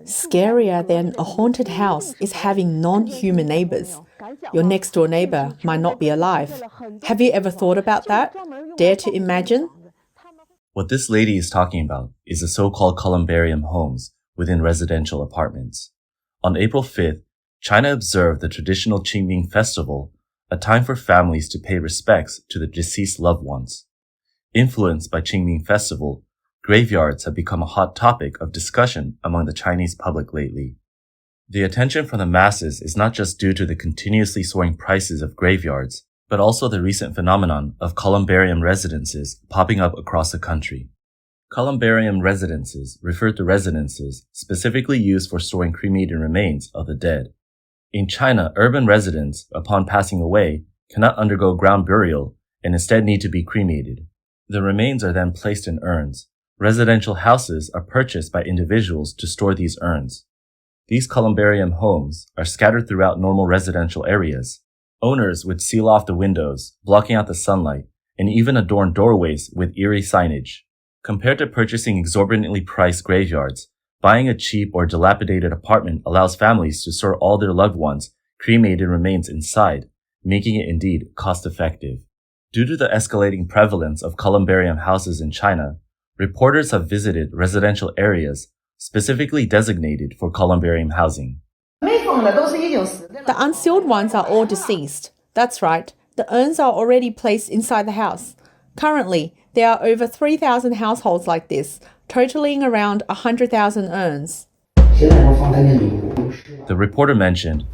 Scarier than a haunted house is having non-human neighbors. Your next-door neighbor might not be alive. Have you ever thought about that? Dare to imagine? What this lady is talking about is the so-called columbarium homes within residential apartments. On April 5th, China observed the traditional Qingming Festival, a time for families to pay respects to the deceased loved ones. Influenced by Qingming Festival, graveyards have become a hot topic of discussion among the Chinese public lately. The attention from the masses is not just due to the continuously soaring prices of graveyards, but also the recent phenomenon of columbarium residences popping up across the country. Columbarium residences refer to residences specifically used for storing cremated remains of the dead. In China, urban residents, upon passing away, cannot undergo ground burial and instead need to be cremated. The remains are then placed in urns. Residential houses are purchased by individuals to store these urns. These columbarium homes are scattered throughout normal residential areas. Owners would seal off the windows, blocking out the sunlight, and even adorn doorways with eerie signage. Compared to purchasing exorbitantly priced graveyards, buying a cheap or dilapidated apartment allows families to store all their loved ones' cremated remains inside, making it indeed cost-effective. Due to the escalating prevalence of columbarium houses in China, reporters have visited residential areas specifically designated for columbarium housing. The unsealed ones are all deceased. That's right, the urns are already placed inside the house. Currently, there are over 3,000 households like this, totaling around 100,000 urns. The reporter mentioned,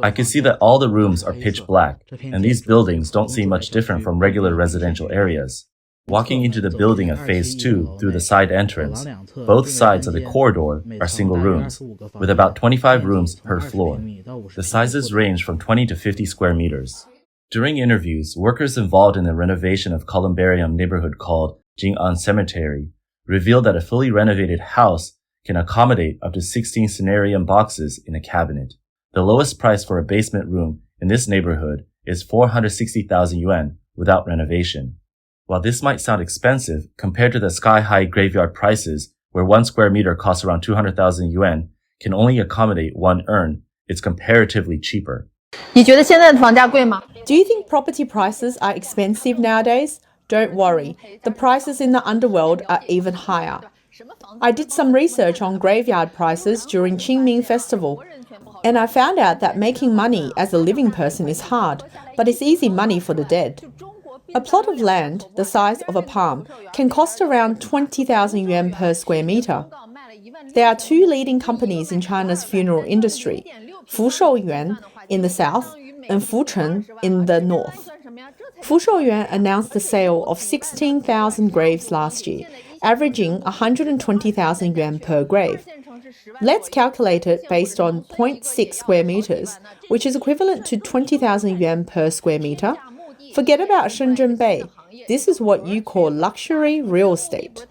"I can see that all the rooms are pitch black, and these buildings don't seem much different from regular residential areas. Walking into the building of Phase 2 through the side entrance, both sides of the corridor are single rooms, with about 25 rooms per floor. The sizes range from 20 to 50 square meters." During interviews, workers involved in the renovation of columbarium neighborhood called Jing'an Cemetery revealed that a fully renovated house can accommodate up to 16 scenarium boxes in a cabinet. The lowest price for a basement room in this neighborhood is 460,000 yuan without renovation. While this might sound expensive compared to the sky-high graveyard prices where 1 square meter costs around 200,000 yuan can only accommodate one urn, it's comparatively cheaper. Do you think property prices are expensive nowadays? Don't worry, the prices in the underworld are even higher. I did some research on graveyard prices during Qingming Festival, and I found out that making money as a living person is hard, but it's easy money for the dead. A plot of land, the size of a palm, can cost around 20,000 yuan per square meter. There are two leading companies in China's funeral industry, Fushouyuan in the south and Fucheng in the north. Fushouyuan announced the sale of 16,000 graves last year, averaging 120,000 yuan per grave. Let's calculate it based on 0.6 square meters, which is equivalent to 20,000 yuan per square meter. Forget about Shenzhen Bay. This is what you call luxury real estate.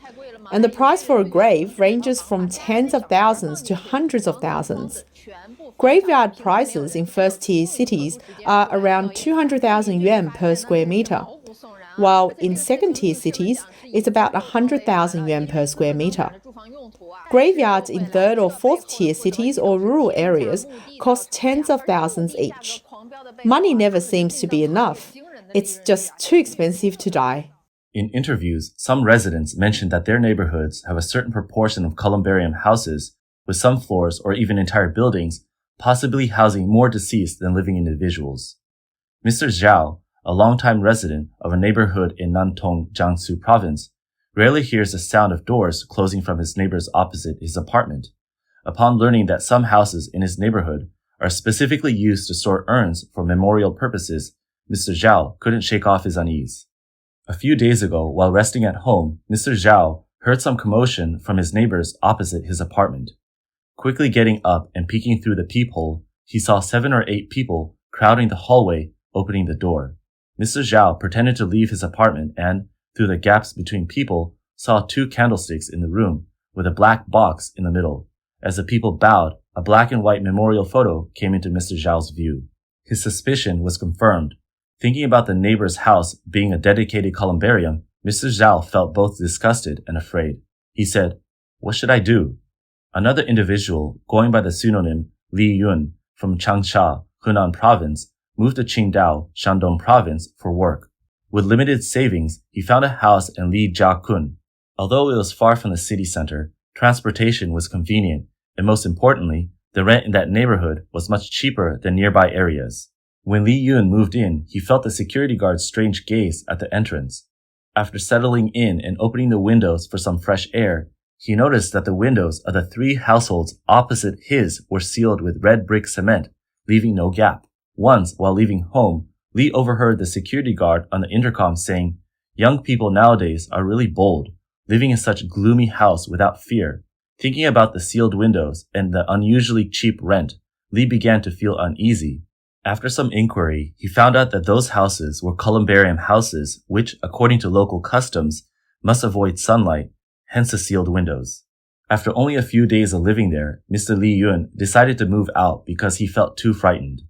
And the price for a grave ranges from tens of thousands to hundreds of thousands. Graveyard prices in first-tier cities are around 200,000 yuan per square meter, while in second-tier cities, it's about 100,000 yuan per square meter. Graveyards in third or fourth-tier cities or rural areas cost tens of thousands each. Money never seems to be enough. It's just too expensive to die. In interviews, some residents mentioned that their neighborhoods have a certain proportion of columbarium houses, with some floors or even entire buildings possibly housing more deceased than living individuals. Mr. Zhao, a longtime resident of a neighborhood in Nantong, Jiangsu province, rarely hears the sound of doors closing from his neighbors opposite his apartment. Upon learning that some houses in his neighborhood are specifically used to store urns for memorial purposes, Mr. Zhao couldn't shake off his unease. A few days ago, while resting at home, Mr. Zhao heard some commotion from his neighbors opposite his apartment. Quickly getting up and peeking through the peephole, he saw 7 or 8 people crowding the hallway, opening the door. Mr. Zhao pretended to leave his apartment and, through the gaps between people, saw 2 candlesticks in the room with a black box in the middle. As the people bowed, a black and white memorial photo came into Mr. Zhao's view. His suspicion was confirmed. Thinking about the neighbor's house being a dedicated columbarium, Mr. Zhao felt both disgusted and afraid. He said, What should I do? Another individual, going by the pseudonym Li Yun from Changsha, Hunan Province, moved to Qingdao, Shandong Province, for work. With limited savings, he found a house in Lijiakun. Although it was far from the city center, transportation was convenient, and most importantly, the rent in that neighborhood was much cheaper than nearby areas. When Li Yun moved in, he felt the security guard's strange gaze at the entrance. After settling in and opening the windows for some fresh air, he noticed that the windows of the 3 households opposite his were sealed with red brick cement, leaving no gap. Once, while leaving home, Li overheard the security guard on the intercom saying, "Young people nowadays are really bold, living in such a gloomy house without fear." Thinking about the sealed windows and the unusually cheap rent, Li began to feel uneasy. After some inquiry, he found out that those houses were columbarium houses, which, according to local customs, must avoid sunlight, hence the sealed windows. After only a few days of living there, Mr. Li Yun decided to move out because he felt too frightened.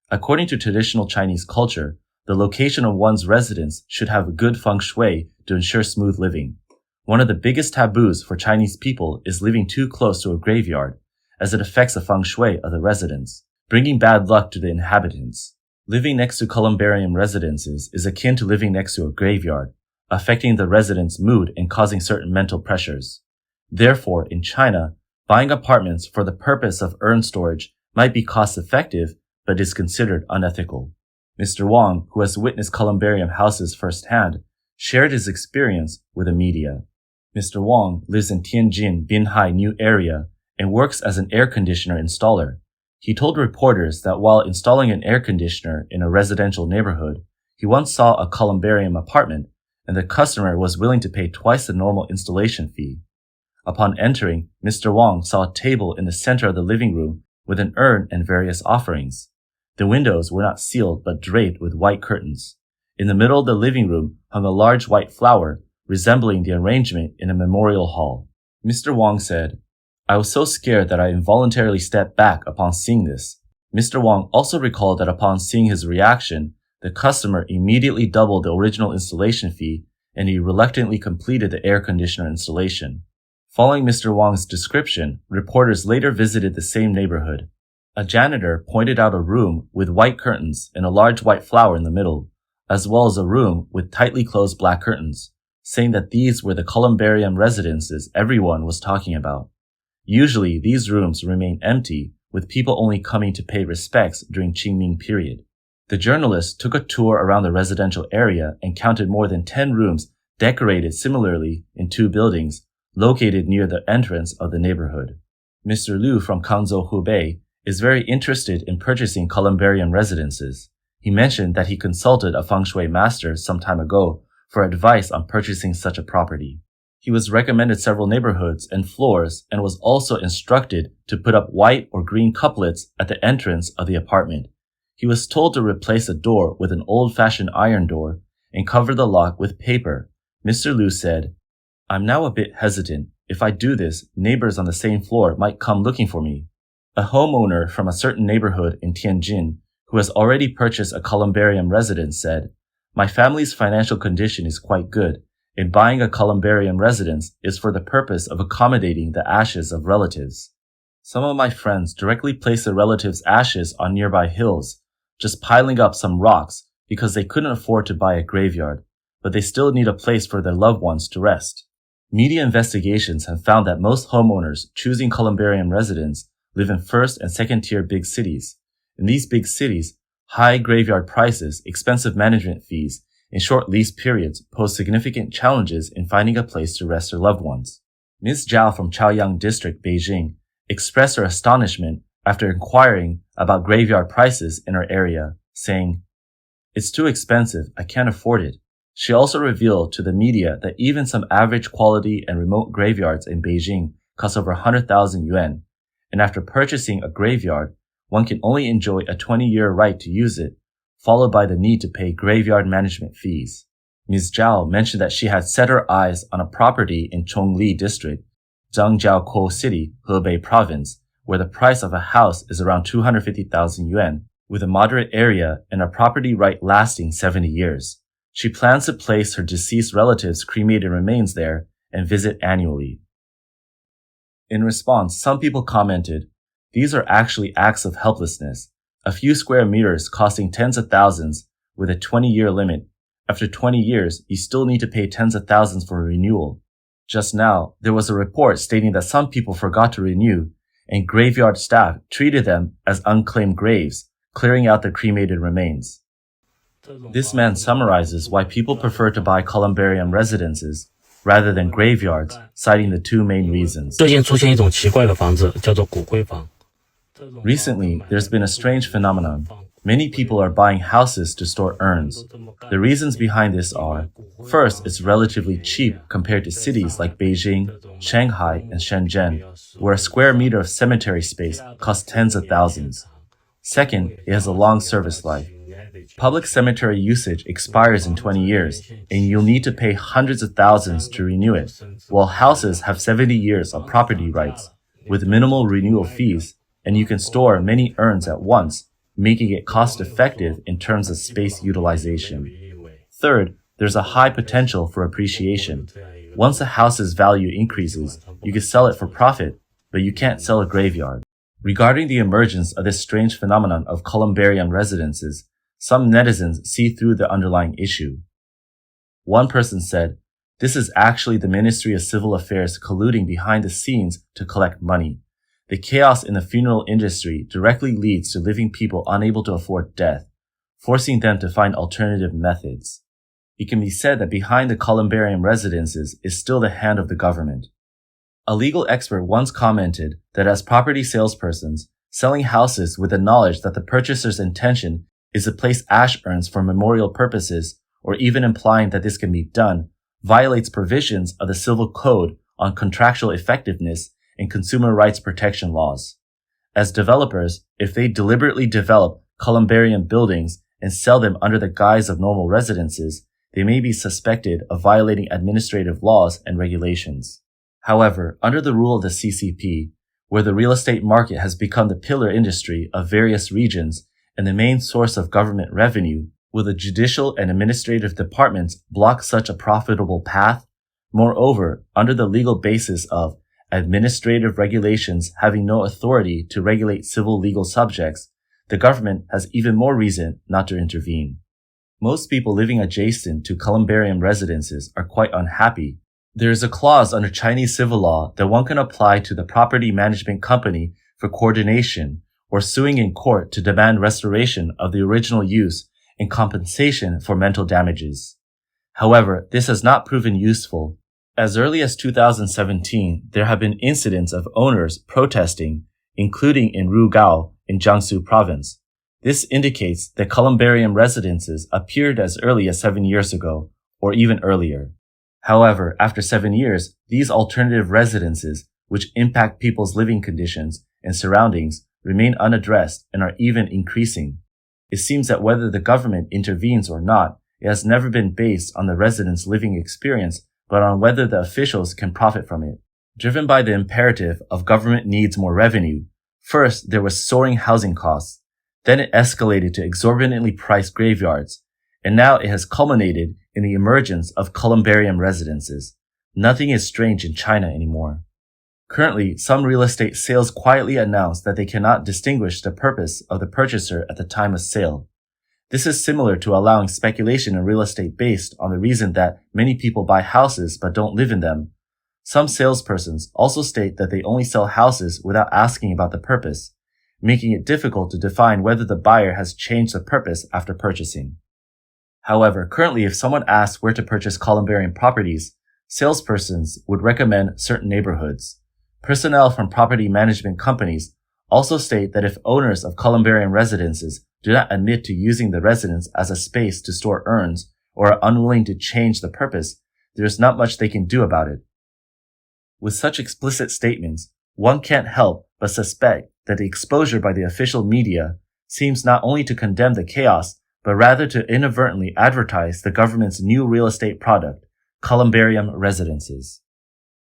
According to traditional Chinese culture, the location of one's residence should have a good feng shui to ensure smooth living. One of the biggest taboos for Chinese people is living too close to a graveyard, as it affects the feng shui of the residence, bringing bad luck to the inhabitants. Living next to columbarium residences is akin to living next to a graveyard, affecting the resident's mood and causing certain mental pressures. Therefore, in China, buying apartments for the purpose of urn storage might be cost-effective, but is considered unethical. Mr. Wang, who has witnessed columbarium houses firsthand, shared his experience with the media. Mr. Wang lives in Tianjin Binhai New Area and works as an air conditioner installer. He told reporters that while installing an air conditioner in a residential neighborhood, he once saw a columbarium apartment and the customer was willing to pay twice the normal installation fee. Upon entering, Mr. Wang saw a table in the center of the living room with an urn and various offerings. The windows were not sealed but draped with white curtains. In the middle of the living room hung a large white flower, resembling the arrangement in a memorial hall. Mr. Wang said, "I was so scared that I involuntarily stepped back upon seeing this." Mr. Wang also recalled that upon seeing his reaction, the customer immediately doubled the original installation fee and he reluctantly completed the air conditioner installation. Following Mr. Wang's description, reporters later visited the same neighborhood. A janitor pointed out a room with white curtains and a large white flower in the middle, as well as a room with tightly closed black curtains, saying that these were the columbarium residences everyone was talking about. Usually, these rooms remain empty, with people only coming to pay respects during Qingming period. The journalist took a tour around the residential area and counted more than 10 rooms decorated similarly in 2 buildings located near the entrance of the neighborhood. Mr. Liu from Kangzhou, Hubei, is very interested in purchasing columbarium residences. He mentioned that he consulted a feng shui master some time ago for advice on purchasing such a property. He was recommended several neighborhoods and floors and was also instructed to put up white or green couplets at the entrance of the apartment. He was told to replace a door with an old-fashioned iron door and cover the lock with paper. Mr. Liu said, "I'm now a bit hesitant. If I do this, neighbors on the same floor might come looking for me." A homeowner from a certain neighborhood in Tianjin, who has already purchased a columbarium residence, said, "My family's financial condition is quite good, and buying a columbarium residence is for the purpose of accommodating the ashes of relatives. Some of my friends directly place their relatives' ashes on nearby hills, just piling up some rocks because they couldn't afford to buy a graveyard, but they still need a place for their loved ones to rest." Media investigations have found that most homeowners choosing columbarium residence live in first and second tier big cities. In these big cities, high graveyard prices, expensive management fees, and short lease periods pose significant challenges in finding a place to rest their loved ones. Ms. Zhao from Chaoyang District, Beijing, expressed her astonishment after inquiring about graveyard prices in her area, saying, "It's too expensive, I can't afford it." She also revealed to the media that even some average quality and remote graveyards in Beijing cost over 100,000 yuan, and after purchasing a graveyard, one can only enjoy a 20-year right to use it, followed by the need to pay graveyard management fees. Ms. Zhao mentioned that she had set her eyes on a property in Chongli District, Zhangjiakou City, Hebei Province, where the price of a house is around 250,000 yuan, with a moderate area and a property right lasting 70 years. She plans to place her deceased relatives' cremated remains there and visit annually. In response, some people commented, "These are actually acts of helplessness. A few square meters costing tens of thousands with a 20-year limit. After 20 years, you still need to pay tens of thousands for renewal." Just now, there was a report stating that some people forgot to renew, and graveyard staff treated them as unclaimed graves, clearing out the cremated remains. This man summarizes why people prefer to buy columbarium residences rather than graveyards, citing the two main reasons. 最近出现一种奇怪的房子，叫做骨灰房。 Recently, there's been a strange phenomenon. Many people are buying houses to store urns. The reasons behind this are, first, it's relatively cheap compared to cities like Beijing, Shanghai, and Shenzhen, where a square meter of cemetery space costs tens of thousands. Second, it has a long service life. Public cemetery usage expires in 20 years, and you'll need to pay hundreds of thousands to renew it, while houses have 70 years of property rights, with minimal renewal fees, and you can store many urns at once, making it cost-effective in terms of space utilization. Third, there's a high potential for appreciation. Once a house's value increases, you can sell it for profit, but you can't sell a graveyard. Regarding the emergence of this strange phenomenon of columbarium residences, some netizens see through the underlying issue. One person said, "This is actually the Ministry of Civil Affairs colluding behind the scenes to collect money. The chaos in the funeral industry directly leads to living people unable to afford death, forcing them to find alternative methods." It can be said that behind the columbarium residences is still the hand of the government. A legal expert once commented that as property salespersons, selling houses with the knowledge that the purchaser's intention is to place ash urns for memorial purposes, or even implying that this can be done, violates provisions of the Civil Code on contractual effectiveness and consumer rights protection laws. As developers, if they deliberately develop columbarium buildings and sell them under the guise of normal residences, they may be suspected of violating administrative laws and regulations. However, under the rule of the CCP, where the real estate market has become the pillar industry of various regions and the main source of government revenue, will the judicial and administrative departments block such a profitable path? Moreover, under the legal basis of administrative regulations having no authority to regulate civil legal subjects, the government has even more reason not to intervene. Most people living adjacent to columbarium residences are quite unhappy. There is a clause under Chinese civil law that one can apply to the property management company for coordination or suing in court to demand restoration of the original use and compensation for mental damages. However, this has not proven useful. As early as 2017, there have been incidents of owners protesting, including in Rugao in Jiangsu province. This indicates that columbarium residences appeared as early as 7 years ago, or even earlier. However, after 7 years, these alternative residences, which impact people's living conditions and surroundings, remain unaddressed and are even increasing. It seems that whether the government intervenes or not, it has never been based on the residents' living experience, but on whether the officials can profit from it. Driven by the imperative of government needs more revenue, first there was soaring housing costs, then it escalated to exorbitantly priced graveyards, and now it has culminated in the emergence of columbarium residences. Nothing is strange in China anymore. Currently, some real estate sales quietly announce that they cannot distinguish the purpose of the purchaser at the time of sale. This is similar to allowing speculation in real estate based on the reason that many people buy houses but don't live in them. Some salespersons also state that they only sell houses without asking about the purpose, making it difficult to define whether the buyer has changed the purpose after purchasing. However, currently if someone asks where to purchase columbarium properties, salespersons would recommend certain neighborhoods. Personnel from property management companies also state that if owners of columbarium residences do not admit to using the residence as a space to store urns or are unwilling to change the purpose, there is not much they can do about it. With such explicit statements, one can't help but suspect that the exposure by the official media seems not only to condemn the chaos, but rather to inadvertently advertise the government's new real estate product, columbarium residences.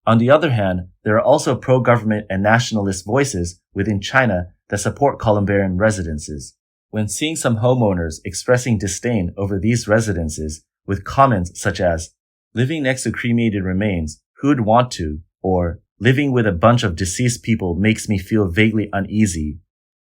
On the other hand, there are also pro-government and nationalist voices within China that support columbarium residences. When seeing some homeowners expressing disdain over these residences with comments such as, "Living next to cremated remains, who'd want to?" or living with a bunch of deceased people makes me feel vaguely uneasy,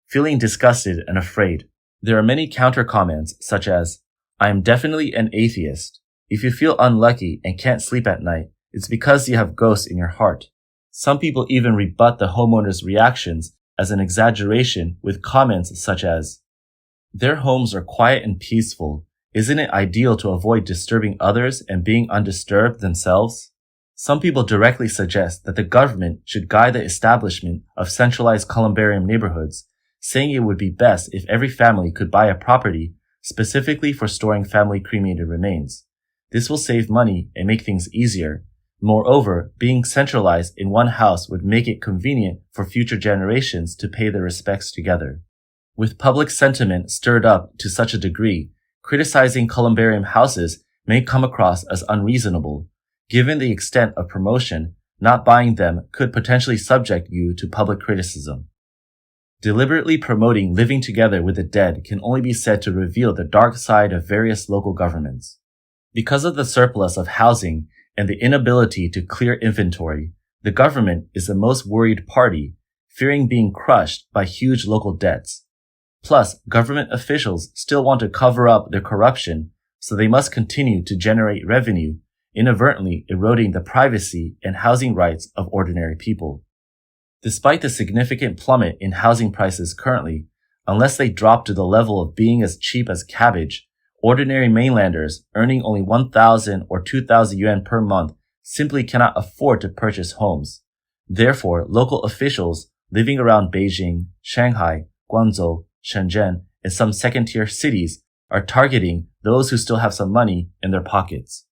feeling disgusted and afraid. There are many counter comments such as, I am definitely an atheist. If you feel unlucky and can't sleep at night, it's because you have ghosts in your heart. Some people even rebut the homeowners' reactions as an exaggeration with comments such as, their homes are quiet and peaceful. Isn't it ideal to avoid disturbing others and being undisturbed themselves? Some people directly suggest that the government should guide the establishment of centralized columbarium neighborhoods, saying it would be best if every family could buy a property specifically for storing family cremated remains. This will save money and make things easier. Moreover, being centralized in one house would make it convenient for future generations to pay their respects together. With public sentiment stirred up to such a degree, criticizing columbarium houses may come across as unreasonable. Given the extent of promotion, not buying them could potentially subject you to public criticism. Deliberately promoting living together with the dead can only be said to reveal the dark side of various local governments. Because of the surplus of housing and the inability to clear inventory, the government is the most worried party, fearing being crushed by huge local debts. Plus, government officials still want to cover up their corruption, so they must continue to generate revenue, inadvertently eroding the privacy and housing rights of ordinary people. Despite the significant plummet in housing prices currently, unless they drop to the level of being as cheap as cabbage, ordinary mainlanders earning only 1,000 or 2,000 yuan per month simply cannot afford to purchase homes. Therefore, local officials living around Beijing, Shanghai, Guangzhou, Shenzhen, and some second-tier cities are targeting those who still have some money in their pockets.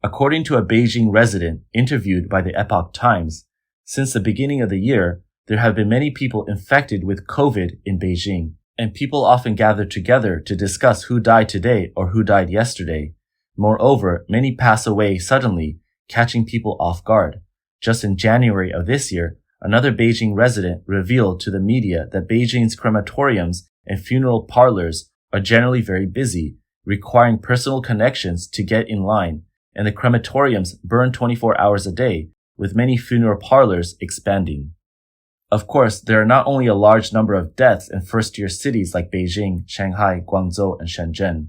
According to a Beijing resident interviewed by the Epoch Times, since the beginning of the year, there have been many people infected with COVID in Beijing, and people often gather together to discuss who died today or who died yesterday. Moreover, many pass away suddenly, catching people off guard. Just in January of this year, another Beijing resident revealed to the media that Beijing's crematoriums and funeral parlors are generally very busy, requiring personal connections to get in line, and the crematoriums burn 24 hours a day, with many funeral parlors expanding. Of course, there are not only a large number of deaths in first-tier cities like Beijing, Shanghai, Guangzhou, and Shenzhen.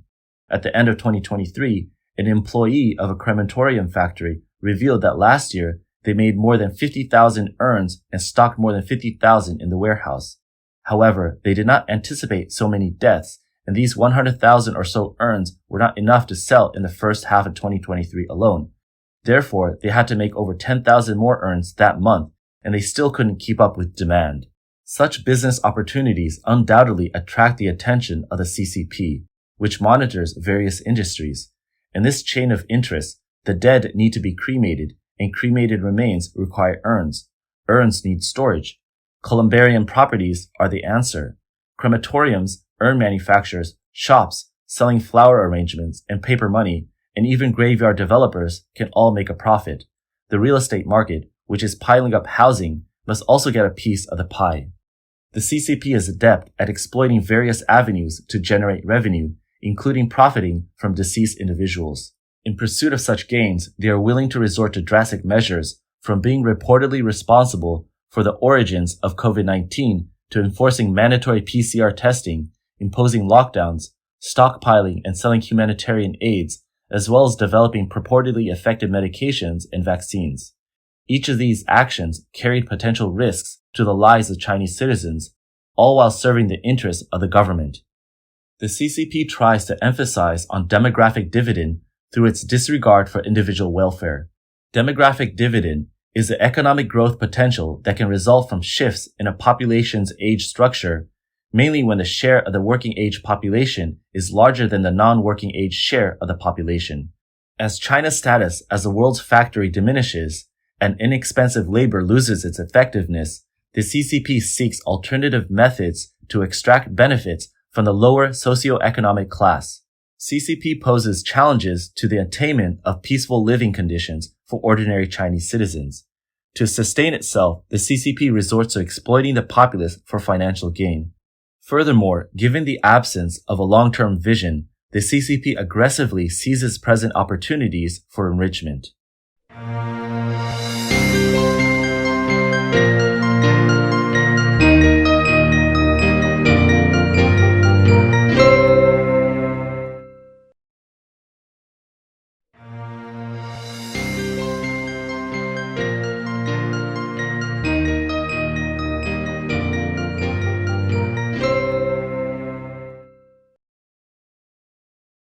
At the end of 2023, an employee of a crematorium factory revealed that last year they made more than 50,000 urns and stocked more than 50,000 in the warehouse. However, they did not anticipate so many deaths, and these 100,000 or so urns were not enough to sell in the first half of 2023 alone. Therefore, they had to make over 10,000 more urns that month, and they still couldn't keep up with demand. Such business opportunities undoubtedly attract the attention of the CCP, which monitors various industries. In this chain of interest, the dead need to be cremated, and cremated remains require urns. Urns need storage. Columbarium properties are the answer. Crematoriums, urn manufacturers, shops selling flower arrangements and paper money, and even graveyard developers can all make a profit. The real estate market, which is piling up housing, must also get a piece of the pie. The CCP is adept at exploiting various avenues to generate revenue, including profiting from deceased individuals. In pursuit of such gains, they are willing to resort to drastic measures, from being reportedly responsible for the origins of COVID-19 to enforcing mandatory PCR testing, imposing lockdowns, stockpiling and selling humanitarian aids, as well as developing purportedly effective medications and vaccines. Each of these actions carried potential risks to the lives of Chinese citizens, all while serving the interests of the government. The CCP tries to emphasize on demographic dividend through its disregard for individual welfare. Demographic dividend is the economic growth potential that can result from shifts in a population's age structure, mainly when the share of the working age population is larger than the non-working age share of the population. As China's status as the world's factory diminishes and inexpensive labor loses its effectiveness, the CCP seeks alternative methods to extract benefits from the lower socioeconomic class. CCP poses challenges to the attainment of peaceful living conditions for ordinary Chinese citizens. To sustain itself, the CCP resorts to exploiting the populace for financial gain. Furthermore, given the absence of a long-term vision, the CCP aggressively seizes present opportunities for enrichment.